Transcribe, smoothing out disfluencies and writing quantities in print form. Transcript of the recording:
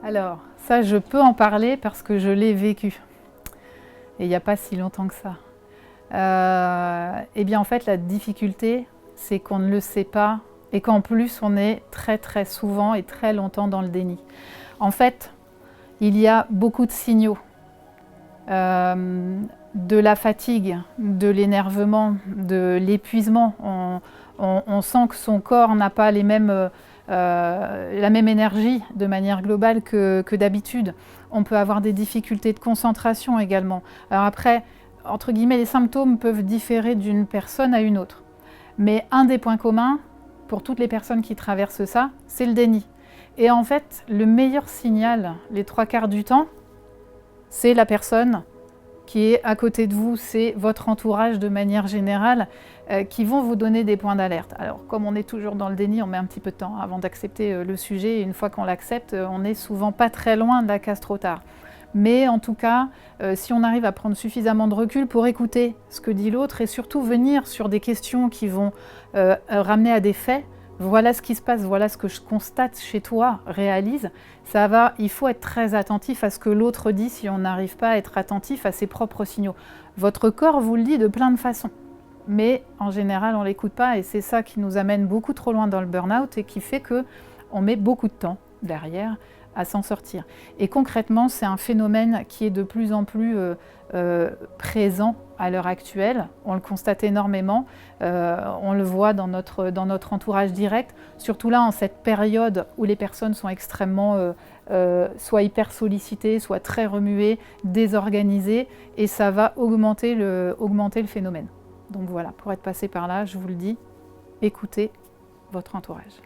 Alors, ça, je peux en parler parce que je l'ai vécu. Et il n'y a pas si longtemps que ça. Eh bien, en fait, la difficulté, c'est qu'on ne le sait pas et qu'en plus, on est très, très souvent et très longtemps dans le déni. En fait, il y a beaucoup de signaux. De la fatigue, de l'énervement, de l'épuisement. On sent que son corps n'a pas la même énergie de manière globale que d'habitude. On peut avoir des difficultés de concentration également. Alors après, entre guillemets, les symptômes peuvent différer d'une personne à une autre. Mais un des points communs pour toutes les personnes qui traversent ça, c'est le déni. Et en fait, le meilleur signal, les 3/4 du temps, c'est la personne qui est à côté de vous, c'est votre entourage de manière générale, qui vont vous donner des points d'alerte. Alors, comme on est toujours dans le déni, on met un petit peu de temps avant d'accepter le sujet. Et une fois qu'on l'accepte, on n'est souvent pas très loin de la case trop tard. Mais en tout cas, si on arrive à prendre suffisamment de recul pour écouter ce que dit l'autre et surtout venir sur des questions qui vont ramener à des faits, voilà ce qui se passe, voilà ce que je constate chez toi, réalise, ça va, il faut être très attentif à ce que l'autre dit si on n'arrive pas à être attentif à ses propres signaux. Votre corps vous le dit de plein de façons, mais en général on ne l'écoute pas et c'est ça qui nous amène beaucoup trop loin dans le burn-out et qui fait qu'on met beaucoup de temps derrière à s'en sortir. Et concrètement, c'est un phénomène qui est de plus en plus présent à l'heure actuelle. On le constate énormément, on le voit dans notre entourage direct, surtout là en cette période où les personnes sont extrêmement soit hyper sollicitées, soit très remuées, désorganisées, et ça va augmenter le phénomène. Donc voilà, pour être passé par là, je vous le dis, écoutez votre entourage.